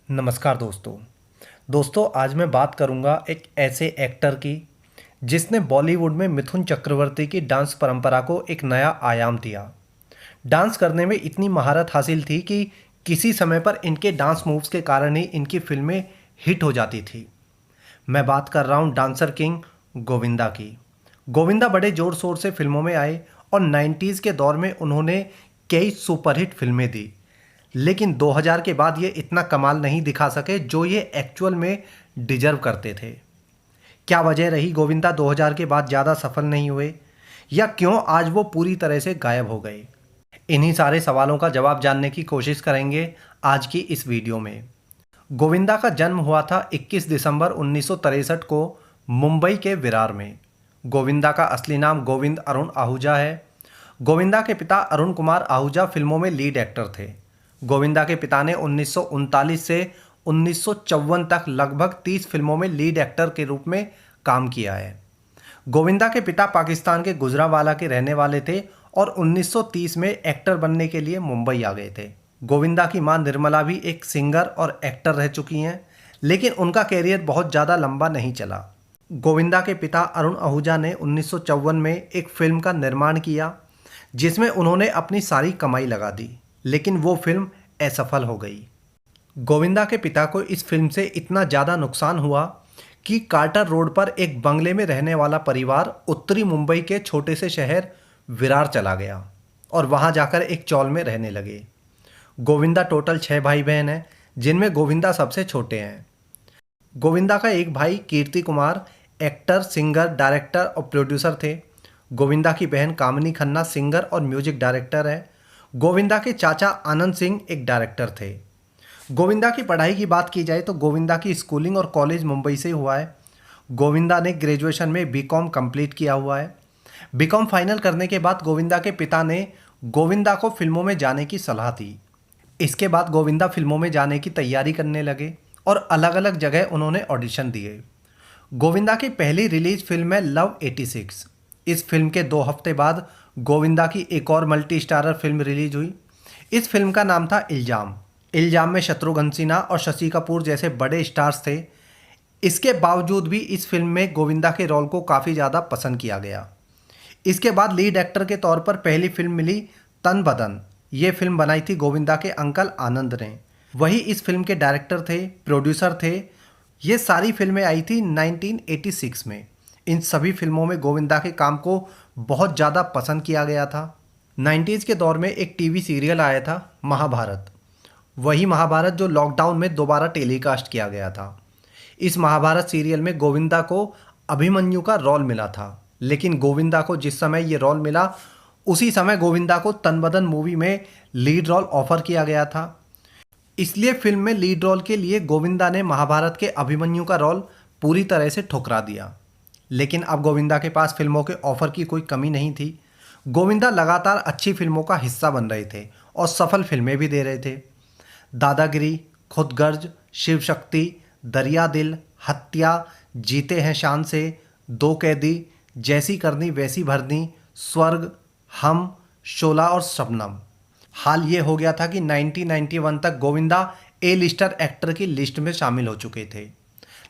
नमस्कार दोस्तों आज मैं बात करूंगा एक ऐसे एक्टर की जिसने बॉलीवुड में मिथुन चक्रवर्ती की डांस परंपरा को एक नया आयाम दिया। डांस करने में इतनी महारत हासिल थी कि किसी समय पर इनके डांस मूव्स के कारण ही इनकी फिल्में हिट हो जाती थी। मैं बात कर रहा हूं डांसर किंग गोविंदा की। गोविंदा बड़े जोर शोर से फिल्मों में आए और 90s के दौर में उन्होंने कई सुपरहिट फिल्में दी, लेकिन 2000 के बाद ये इतना कमाल नहीं दिखा सके जो ये एक्चुअल में डिजर्व करते थे। क्या वजह रही गोविंदा 2000 के बाद ज़्यादा सफल नहीं हुए, या क्यों आज वो पूरी तरह से गायब हो गए? इन्हीं सारे सवालों का जवाब जानने की कोशिश करेंगे आज की इस वीडियो में। गोविंदा का जन्म हुआ था 21 दिसंबर 1963 को मुंबई के विरार में। गोविंदा का असली नाम गोविंद अरुण आहूजा है। गोविंदा के पिता अरुण कुमार आहूजा फिल्मों में लीड एक्टर थे। गोविंदा के पिता ने 1939 से 1954 तक लगभग 30 फिल्मों में लीड एक्टर के रूप में काम किया है। गोविंदा के पिता पाकिस्तान के गुजरांवाला के रहने वाले थे और 1930 में एक्टर बनने के लिए मुंबई आ गए थे। गोविंदा की मां निर्मला भी एक सिंगर और एक्टर रह चुकी हैं, लेकिन उनका कैरियर बहुत ज़्यादा लंबा नहीं चला। गोविंदा के पिता अरुण आहूजा ने 1954 में एक फिल्म का निर्माण किया जिसमें उन्होंने अपनी सारी कमाई लगा दी, लेकिन वो फिल्म असफल हो गई। गोविंदा के पिता को इस फिल्म से इतना ज़्यादा नुकसान हुआ कि कार्टर रोड पर एक बंगले में रहने वाला परिवार उत्तरी मुंबई के छोटे से शहर विरार चला गया और वहाँ जाकर एक चॉल में रहने लगे। गोविंदा टोटल 6 भाई बहन हैं, जिनमें गोविंदा सबसे छोटे हैं। गोविंदा का एक भाई कीर्ति कुमार एक्टर, सिंगर, डायरेक्टर और प्रोड्यूसर थे। गोविंदा की बहन कामिनी खन्ना सिंगर और म्यूजिक डायरेक्टर है। गोविंदा के चाचा आनंद सिंह एक डायरेक्टर थे। गोविंदा की पढ़ाई की बात की जाए तो गोविंदा की स्कूलिंग और कॉलेज मुंबई से हुआ है। गोविंदा ने ग्रेजुएशन में बीकॉम कंप्लीट किया हुआ है। बीकॉम फाइनल करने के बाद गोविंदा के पिता ने गोविंदा को फिल्मों में जाने की सलाह दी। इसके बाद गोविंदा फिल्मों में जाने की तैयारी करने लगे और अलग अलग जगह उन्होंने ऑडिशन दिए। गोविंदा की पहली रिलीज फिल्म है लव 86। इस फिल्म के 2 हफ्ते बाद गोविंदा की एक और मल्टी स्टारर फिल्म रिलीज हुई। इस फिल्म का नाम था इल्जाम। इल्जाम में शत्रुघ्न सिन्हा और शशि कपूर जैसे बड़े स्टार्स थे। इसके बावजूद भी इस फिल्म में गोविंदा के रोल को काफ़ी ज़्यादा पसंद किया गया। इसके बाद लीड एक्टर के तौर पर पहली फिल्म मिली तन बदन। ये फिल्म बनाई थी गोविंदा के अंकल आनंद ने। वही इस फिल्म के डायरेक्टर थे, प्रोड्यूसर थे। ये सारी फिल्में आई थी 1986 में। इन सभी फिल्मों में गोविंदा के काम को बहुत ज़्यादा पसंद किया गया था। 90s के दौर में एक टीवी सीरियल आया था महाभारत। वही महाभारत जो लॉकडाउन में दोबारा टेलीकास्ट किया गया था। इस महाभारत सीरियल में गोविंदा को अभिमन्यु का रोल मिला था, लेकिन गोविंदा को जिस समय ये रोल मिला उसी समय गोविंदा को तनबदन मूवी में लीड रोल ऑफर किया गया था। इसलिए फिल्म में लीड रोल के लिए गोविंदा ने महाभारत के अभिमन्यु का रोल पूरी तरह से ठुकरा दिया। लेकिन अब गोविंदा के पास फिल्मों के ऑफर की कोई कमी नहीं थी। गोविंदा लगातार अच्छी फिल्मों का हिस्सा बन रहे थे और सफल फिल्में भी दे रहे थे। दादागिरी, खुदगर्ज, शिव शक्ति, दरिया दिल, हत्या, जीते हैं शान से, दो कैदी, जैसी करनी वैसी भरनी, स्वर्ग, हम, शोला और शबनम। हाल ये हो गया था कि 1991 तक गोविंदा ए लिस्टर एक्टर की लिस्ट में शामिल हो चुके थे।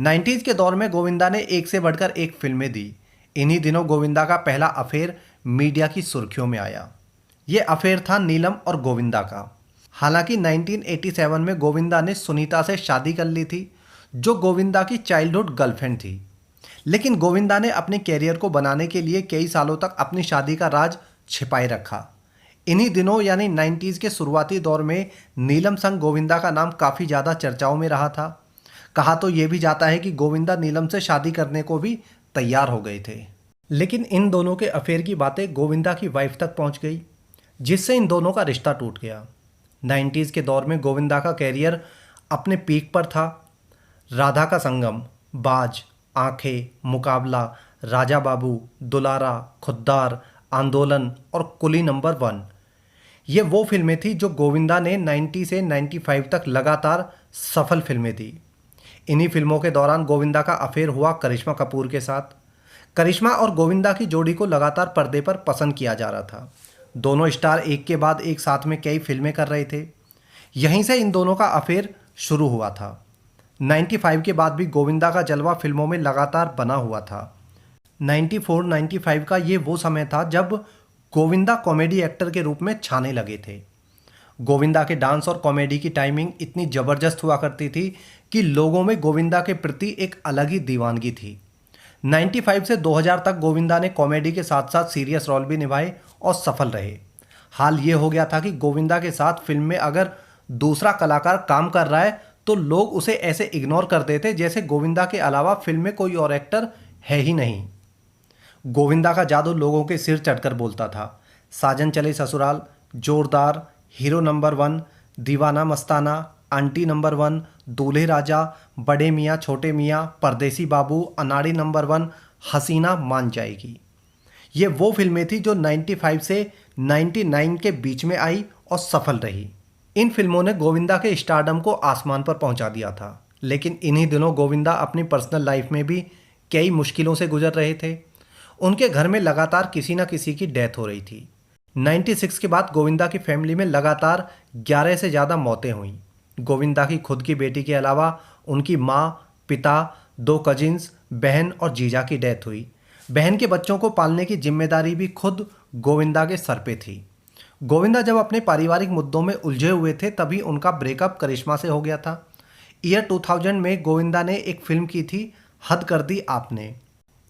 90s के दौर में गोविंदा ने एक से बढ़कर एक फिल्में दी। इन्हीं दिनों गोविंदा का पहला अफेयर मीडिया की सुर्खियों में आया। ये अफेयर था नीलम और गोविंदा का। हालांकि 1987 में गोविंदा ने सुनीता से शादी कर ली थी, जो गोविंदा की चाइल्डहुड गर्लफ्रेंड थी। लेकिन गोविंदा ने अपने कैरियर को बनाने के लिए कई सालों तक अपनी शादी का राज छिपाए रखा। इन्हीं दिनों यानी 90s के शुरुआती दौर में नीलम संग गोविंदा का नाम काफ़ी ज़्यादा चर्चाओं में रहा था। कहा तो ये भी जाता है कि गोविंदा नीलम से शादी करने को भी तैयार हो गए थे। लेकिन इन दोनों के अफेयर की बातें गोविंदा की वाइफ तक पहुंच गई, जिससे इन दोनों का रिश्ता टूट गया। 90s के दौर में गोविंदा का कैरियर अपने पीक पर था। राधा का संगम, बाज, आंखें, मुकाबला, राजा बाबू, दुलारा, खुद्दार, आंदोलन और कुली नंबर 1, ये वो फिल्में थी जो गोविंदा ने 90 से 95 तक लगातार सफल फिल्में दी। इन्हीं फिल्मों के दौरान गोविंदा का अफेयर हुआ करिश्मा कपूर के साथ। करिश्मा और गोविंदा की जोड़ी को लगातार पर्दे पर पसंद किया जा रहा था। दोनों स्टार एक के बाद एक साथ में कई फिल्में कर रहे थे। यहीं से इन दोनों का अफेयर शुरू हुआ था। 95 के बाद भी गोविंदा का जलवा फिल्मों में लगातार बना हुआ था। 94-95 का ये वो समय था जब गोविंदा कॉमेडी एक्टर के रूप में छाने लगे थे। गोविंदा के डांस और कॉमेडी की टाइमिंग इतनी ज़बरदस्त हुआ करती थी कि लोगों में गोविंदा के प्रति एक अलग ही दीवानगी थी। 95 से 2000 तक गोविंदा ने कॉमेडी के साथ साथ सीरियस रोल भी निभाए और सफल रहे। हाल ये हो गया था कि गोविंदा के साथ फिल्म में अगर दूसरा कलाकार काम कर रहा है तो लोग उसे ऐसे इग्नोर कर देते जैसे गोविंदा के अलावा फिल्म में कोई और एक्टर है ही नहीं। गोविंदा का जादू लोगों के सिर चढ़कर बोलता था। साजन चले ससुराल, जोरदार, हीरो नंबर 1, दीवाना मस्ताना, आंटी नंबर 1, दूल्हे राजा, बड़े मियाँ छोटे मियाँ, परदेसी बाबू, अनाड़ी नंबर 1, हसीना मान जाएगी। ये वो फिल्में थी जो 95 से 99 के बीच में आई और सफल रही। इन फिल्मों ने गोविंदा के स्टारडम को आसमान पर पहुंचा दिया था। लेकिन इन्हीं दिनों गोविंदा अपनी पर्सनल लाइफ में भी कई मुश्किलों से गुजर रहे थे। उनके घर में लगातार किसी न किसी की डेथ हो रही थी। 96 के बाद गोविंदा की फैमिली में लगातार 11 से ज़्यादा मौतें हुईं। गोविंदा की खुद की बेटी के अलावा उनकी माँ, पिता, 2 कजिन्स, बहन और जीजा की डेथ हुई। बहन के बच्चों को पालने की जिम्मेदारी भी खुद गोविंदा के सर पे थी। गोविंदा जब अपने पारिवारिक मुद्दों में उलझे हुए थे तभी उनका ब्रेकअप करिश्मा से हो गया था। ईयर 2000 में गोविंदा ने एक फिल्म की थी, हद कर दी आपने।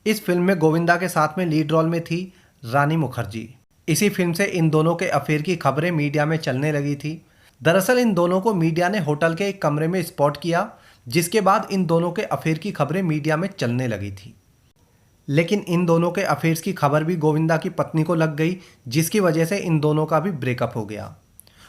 इस फिल्म में गोविंदा के साथ में लीड रोल में थी रानी मुखर्जी। इसी फिल्म से इन दोनों के अफेयर की खबरें मीडिया में चलने लगी थी। दरअसल इन दोनों को मीडिया ने होटल के एक कमरे में स्पॉट किया, जिसके बाद इन दोनों के अफेयर की खबरें मीडिया में चलने लगी थी। लेकिन इन दोनों के अफेयर्स की खबर भी गोविंदा की पत्नी को लग गई, जिसकी वजह से इन दोनों का भी ब्रेकअप हो गया।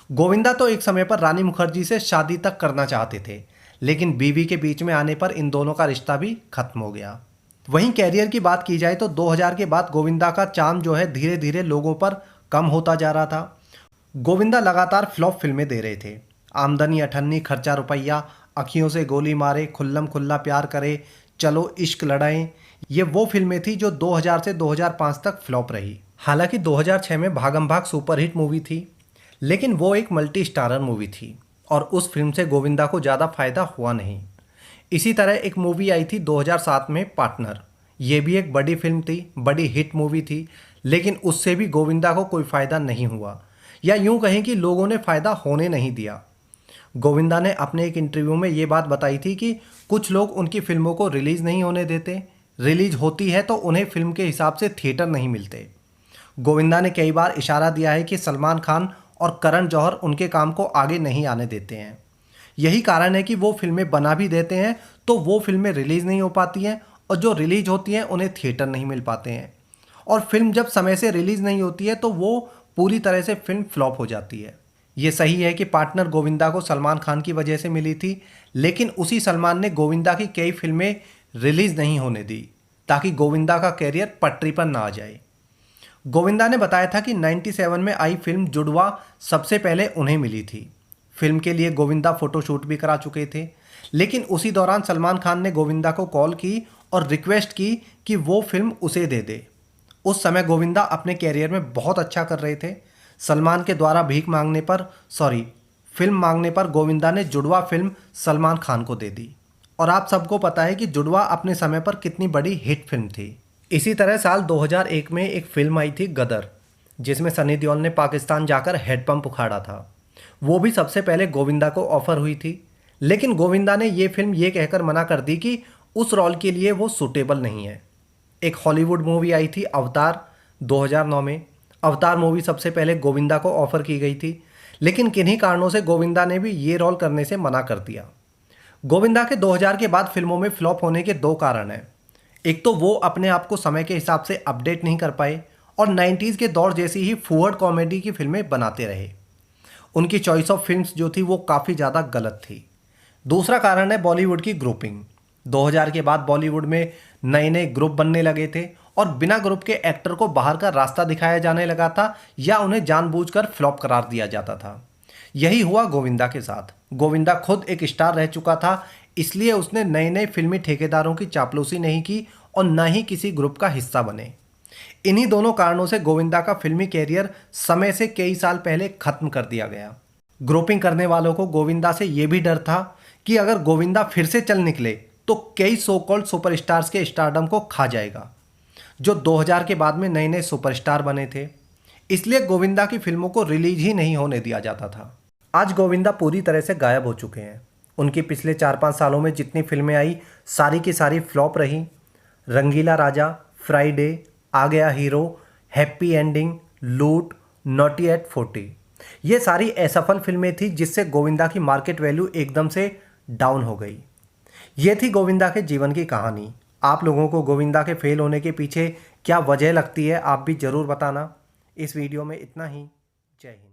गोविंदा तो एक समय पर रानी मुखर्जी से शादी तक करना चाहते थे, लेकिन बीवी के बीच में आने पर इन दोनों का रिश्ता भी खत्म हो गया। वहीं कैरियर की बात की जाए तो 2000 के बाद गोविंदा का चार्म जो है धीरे धीरे लोगों पर कम होता जा रहा था। गोविंदा लगातार फ्लॉप फिल्में दे रहे थे। आमदनी अठन्नी, खर्चा रुपया, अखियों से गोली मारे, खुल्लम खुल्ला प्यार करे, चलो इश्क लड़ाएं, ये वो फिल्में थी जो 2000 से 2005 तक फ्लॉप रही। हालांकि 2006 में भागम भाग सुपरहिट मूवी थी, लेकिन वो एक मल्टी स्टारर मूवी थी और उस फिल्म से गोविंदा को ज़्यादा फायदा हुआ नहीं। इसी तरह एक मूवी आई थी 2007 में, पार्टनर। ये भी एक बड़ी फिल्म थी, बड़ी हिट मूवी थी, लेकिन उससे भी गोविंदा को कोई फ़ायदा नहीं हुआ, या यूं कहें कि लोगों ने फ़ायदा होने नहीं दिया। गोविंदा ने अपने एक इंटरव्यू में ये बात बताई थी कि कुछ लोग उनकी फिल्मों को रिलीज़ नहीं होने देते, रिलीज होती है तो उन्हें फिल्म के हिसाब से थिएटर नहीं मिलते। गोविंदा ने कई बार इशारा दिया है कि सलमान खान और करण जौहर उनके काम को आगे नहीं आने देते हैं। यही कारण है कि वो फिल्में बना भी देते हैं तो वो फिल्में रिलीज़ नहीं हो पाती हैं, और जो रिलीज होती हैं उन्हें थिएटर नहीं मिल पाते हैं। और फिल्म जब समय से रिलीज़ नहीं होती है तो वो पूरी तरह से फिल्म फ्लॉप हो जाती है। ये सही है कि पार्टनर गोविंदा को सलमान खान की वजह से मिली थी, लेकिन उसी सलमान ने गोविंदा की कई फिल्में रिलीज़ नहीं होने दी ताकि गोविंदा का कैरियर पटरी पर ना आ जाए। गोविंदा ने बताया था कि 97 में आई फिल्म जुड़वा सबसे पहले उन्हें मिली थी। फिल्म के लिए गोविंदा फोटोशूट भी करा चुके थे, लेकिन उसी दौरान सलमान खान ने गोविंदा को कॉल की और रिक्वेस्ट की कि वो फिल्म उसे दे दे। उस समय गोविंदा अपने कैरियर में बहुत अच्छा कर रहे थे। सलमान के द्वारा फिल्म मांगने पर गोविंदा ने जुड़वा फिल्म सलमान खान को दे दी। और आप सबको पता है कि जुड़वा अपने समय पर कितनी बड़ी हिट फिल्म थी। इसी तरह साल 2001 में एक फिल्म आई थी गदर, जिसमें सनी देओल ने पाकिस्तान जाकर हेडपंप उखाड़ा था। वो भी सबसे पहले गोविंदा को ऑफर हुई थी, लेकिन गोविंदा ने ये फिल्म ये कहकर मना कर दी कि उस रोल के लिए वो सूटेबल नहीं है। एक हॉलीवुड मूवी आई थी अवतार 2009 में। अवतार मूवी सबसे पहले गोविंदा को ऑफर की गई थी, लेकिन किन्हीं कारणों से गोविंदा ने भी ये रोल करने से मना कर दिया। गोविंदा के 2000 के बाद फिल्मों में फ्लॉप होने के 2 कारण हैं। एक तो वो अपने आप को समय के हिसाब से अपडेट नहीं कर पाए और 90s के दौर जैसी ही फूहड़ कॉमेडी की फिल्में बनाते रहे। उनकी चॉइस ऑफ फिल्म्स जो थी वो काफ़ी ज़्यादा गलत थी। दूसरा कारण है बॉलीवुड की ग्रुपिंग। 2000 के बाद बॉलीवुड में नए नए ग्रुप बनने लगे थे और बिना ग्रुप के एक्टर को बाहर का रास्ता दिखाया जाने लगा था या उन्हें जानबूझकर फ्लॉप करार दिया जाता था। यही हुआ गोविंदा के साथ। गोविंदा खुद एक स्टार रह चुका था, इसलिए उसने नए नए फिल्मी ठेकेदारों की चापलूसी नहीं की और न ही किसी ग्रुप का हिस्सा बने। इन्हीं दोनों कारणों से गोविंदा का फिल्मी कैरियर समय से कई साल पहले खत्म कर दिया गया। ग्रुपिंग करने वालों को गोविंदा से ये भी डर था कि अगर गोविंदा फिर से चल निकले तो कई सो कॉल्ड सुपरस्टार्स के स्टारडम को खा जाएगा, जो 2000 के बाद में नए नए सुपरस्टार बने थे। इसलिए गोविंदा की फिल्मों को रिलीज ही नहीं होने दिया जाता था। आज गोविंदा पूरी तरह से गायब हो चुके हैं। उनकी पिछले 4-5 सालों में जितनी फिल्में आई सारी की सारी फ्लॉप रही। रंगीला राजा, फ्राइडे, आ गया हीरो, हैप्पी एंडिंग, लूट, नॉटी एट 40, ये सारी असफल फिल्में थी जिससे गोविंदा की मार्केट वैल्यू एकदम से डाउन हो गई। ये थी गोविंदा के जीवन की कहानी। आप लोगों को गोविंदा के फेल होने के पीछे क्या वजह लगती है, आप भी ज़रूर बताना। इस वीडियो में इतना ही। जय हिंद।